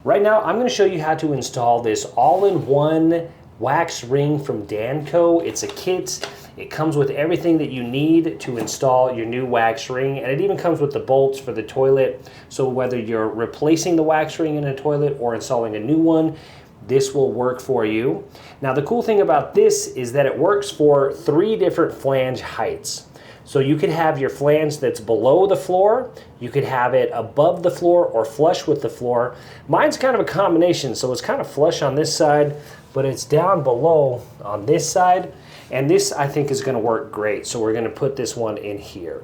Right now, I'm gonna show you how to install this all-in-one wax ring from Danco. It's a kit. It comes with everything that you need to install your new wax ring, and it even comes with the bolts for the toilet. So whether you're replacing the wax ring in a toilet or installing a new one, this will work for you. Now the cool thing about this is that it works for 3 different flange heights. So you could have your flange that's below the floor, you could have it above the floor or flush with the floor. Mine's kind of a combination, so it's kind of flush on this side, but it's down below on this side. And this, I think, is gonna work great. So we're gonna put this one in here.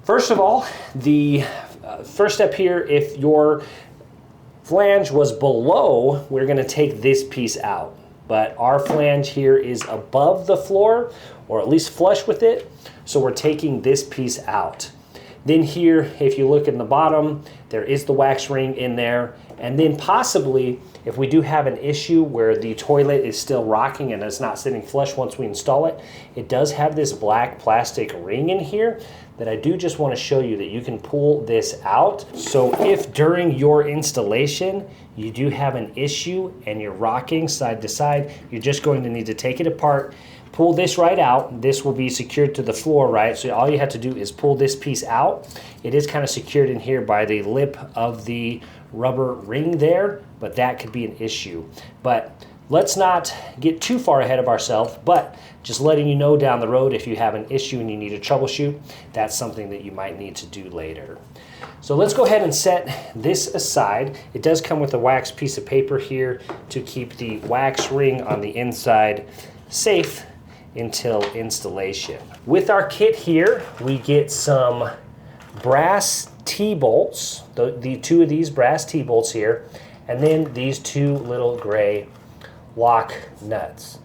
First of all, the first step here, if your flange was below, we're gonna take this piece out. But our flange here is above the floor, or at least flush with it, so we're taking this piece out. Then here, if you look in the bottom, there is the wax ring in there, and then possibly, if we do have an issue where the toilet is still rocking and it's not sitting flush once we install it, it does have this black plastic ring in here that I do just want to show you that you can pull this out. So if during your installation you do have an issue and you're rocking side to side, you're just going to need to take it apart, pull this right out. This will be secured to the floor, right? So all you have to do is pull this piece out. It is kind of secured in here by the lip of the rubber ring there, but that could be an issue. But let's not get too far ahead of ourselves, but just letting you know down the road, if you have an issue and you need to troubleshoot, that's something that you might need to do later. So let's go ahead and set this aside. It does come with a wax piece of paper here to keep the wax ring on the inside safe until installation. With our kit here, we get some brass T-bolts, the 2 of these brass T-bolts here, and then these 2 little gray lock nuts.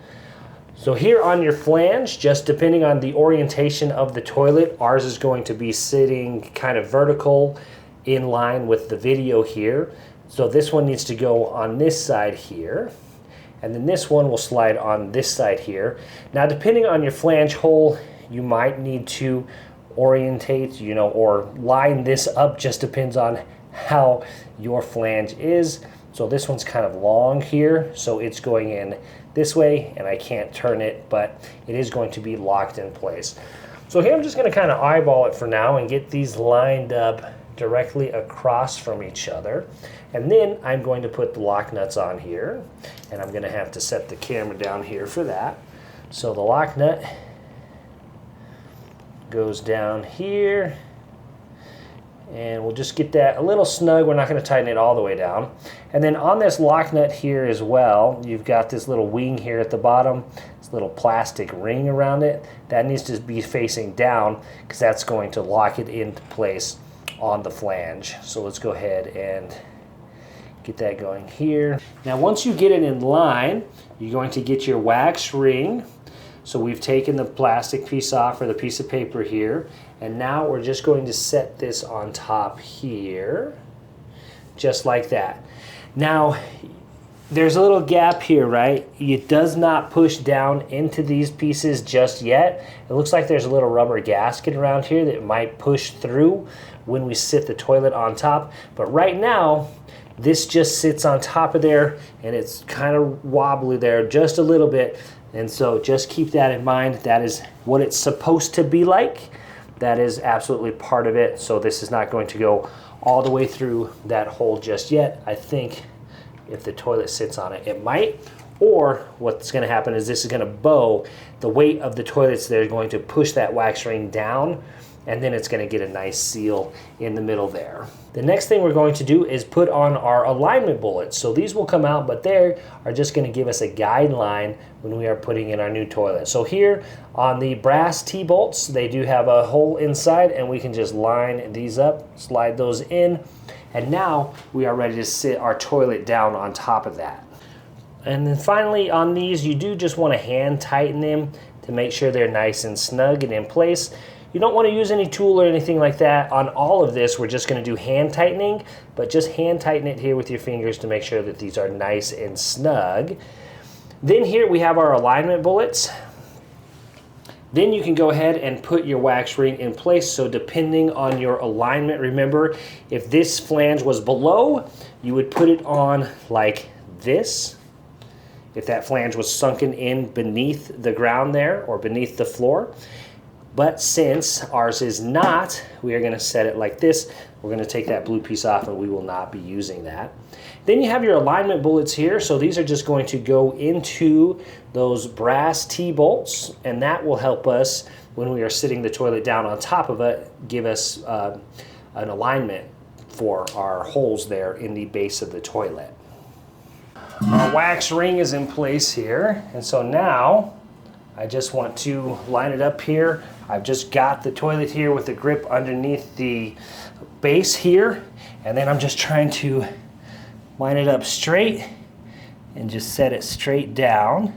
So here on your flange, just depending on the orientation of the toilet, ours is going to be sitting kind of vertical in line with the video here. So this one needs to go on this side here, and then this one will slide on this side here. Now depending on your flange hole, you might need to orientate, or line this up, just depends on how your flange is. So this one's kind of long here, so it's going in this way, and I can't turn it, but it is going to be locked in place. So here I'm just gonna kind of eyeball it for now and get these lined up directly across from each other. And then I'm going to put the lock nuts on here, and I'm gonna have to set the camera down here for that. So the lock nut goes down here, and we'll just get that a little snug. We're not going to tighten it all the way down. And then on this lock nut here as well, you've got this little wing here at the bottom, this little plastic ring around it. That needs to be facing down because that's going to lock it into place on the flange. So let's go ahead and get that going here. Now once you get it in line, you're going to get your wax ring. So we've taken the plastic piece off, or the piece of paper here, and now we're just going to set this on top here, just like that. Now, there's a little gap here, right? It does not push down into these pieces just yet. It looks like there's a little rubber gasket around here that might push through when we sit the toilet on top, but right now, this just sits on top of there, and it's kind of wobbly there just a little bit. And so just keep that in mind. That is what it's supposed to be like. That is absolutely part of it. So this is not going to go all the way through that hole just yet. I think if the toilet sits on it, it might. Or what's going to happen is this is going to bow. The weight of the toilet's there is going to push that wax ring down, and then it's going to get a nice seal in the middle there. The next thing we're going to do is put on our alignment bullets. So these will come out, but they are just going to give us a guideline when we are putting in our new toilet. So here on the brass T-bolts, they do have a hole inside, and we can just line these up, slide those in, and now we are ready to sit our toilet down on top of that. And then finally on these, you do just want to hand tighten them to make sure they're nice and snug and in place. You don't want to use any tool or anything like that. On all of this, we're just going to do hand tightening, but just hand tighten it here with your fingers to make sure that these are nice and snug. Then here we have our alignment bullets. Then you can go ahead and put your wax ring in place. So depending on your alignment, remember, if this flange was below, you would put it on like this. If that flange was sunken in beneath the ground there or beneath the floor. But since ours is not, we are going to set it like this. We're going to take that blue piece off and we will not be using that. Then you have your alignment bullets here. So these are just going to go into those brass T-bolts, and that will help us when we are sitting the toilet down on top of it, give us an alignment for our holes there in the base of the toilet. Our wax ring is in place here, and so now I just want to line it up here. I've just got the toilet here with the grip underneath the base here, and then I'm just trying to line it up straight and just set it straight down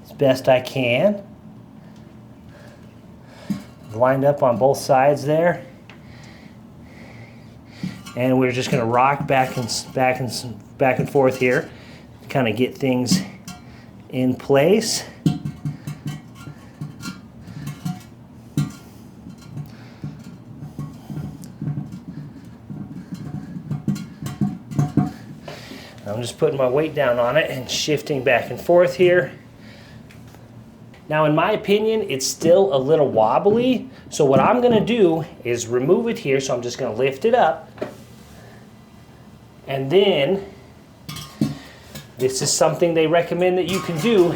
as best I can. Lined up on both sides there, and we're just going to rock back and forth here to kind of get things in place. I'm just putting my weight down on it and shifting back and forth here. Now, in my opinion, it's still a little wobbly. So what I'm going to do is remove it here. So I'm just going to lift it up. And then, this is something they recommend that you can do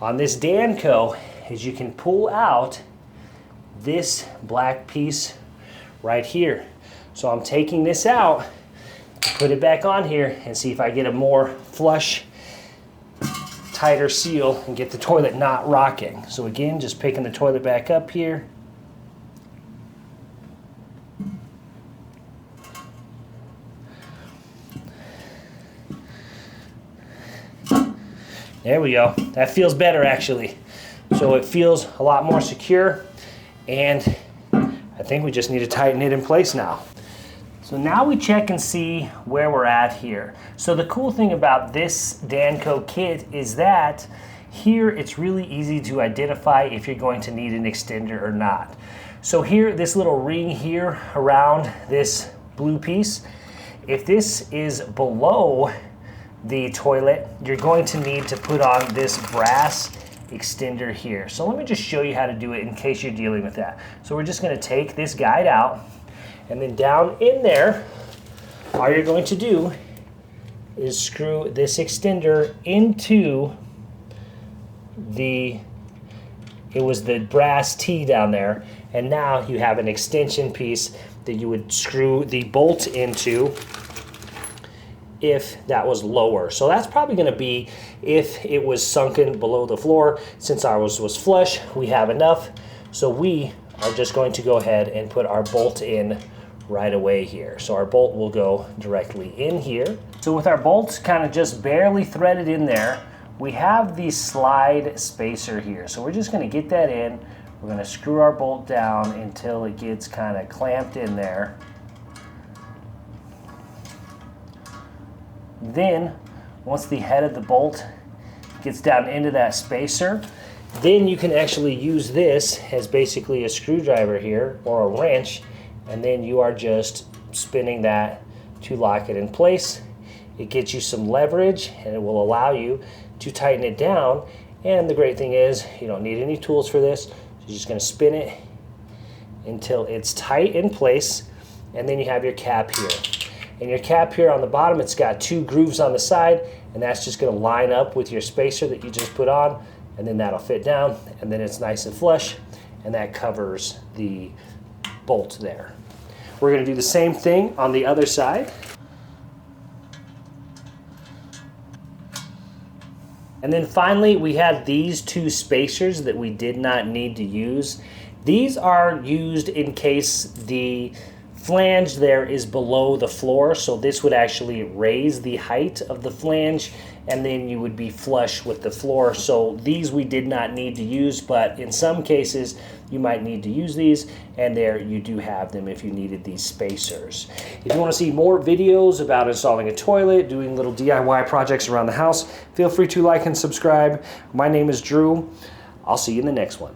on this Danco, is you can pull out this black piece right here. So I'm taking this out, put it back on here, and see if I get a more flush, tighter seal and get the toilet not rocking. So again, just picking the toilet back up here. There we go. That feels better actually. So it feels a lot more secure, and I think we just need to tighten it in place now. So now we check and see where we're at here. So the cool thing about this Danco kit is that here it's really easy to identify if you're going to need an extender or not. So here, this little ring here around this blue piece, if this is below the toilet, you're going to need to put on this brass extender here. So let me just show you how to do it in case you're dealing with that. So we're just going to take this guide out, and then down in there, all you're going to do is screw this extender into it was the brass T down there, and now you have an extension piece that you would screw the bolt into if that was lower. So that's probably going to be if it was sunken below the floor. Since ours was flush, we have enough. So we are just going to go ahead and put our bolt in right away here. So our bolt will go directly in here. So with our bolts kind of just barely threaded in there, we have the slide spacer here. So we're just going to get that in. We're going to screw our bolt down until it gets kind of clamped in there. Then, once the head of the bolt gets down into that spacer, then you can actually use this as basically a screwdriver here, or a wrench, and then you are just spinning that to lock it in place. It gets you some leverage, and it will allow you to tighten it down. And the great thing is, you don't need any tools for this. You're just going to spin it until it's tight in place, and then you have your cap here. And your cap here on the bottom, it's got 2 grooves on the side, and that's just going to line up with your spacer that you just put on, and then that'll fit down, and then it's nice and flush, and that covers the bolt there. We're going to do the same thing on the other side. And then finally, we have these 2 spacers that we did not need to use. These are used in case the flange there is below the floor, so this would actually raise the height of the flange, and then you would be flush with the floor. So these we did not need to use, but in some cases you might need to use these, and there you do have them if you needed these spacers. If you want to see more videos about installing a toilet, doing little DIY projects around the house, feel free to like and subscribe. My name is Drew. I'll see you in the next one.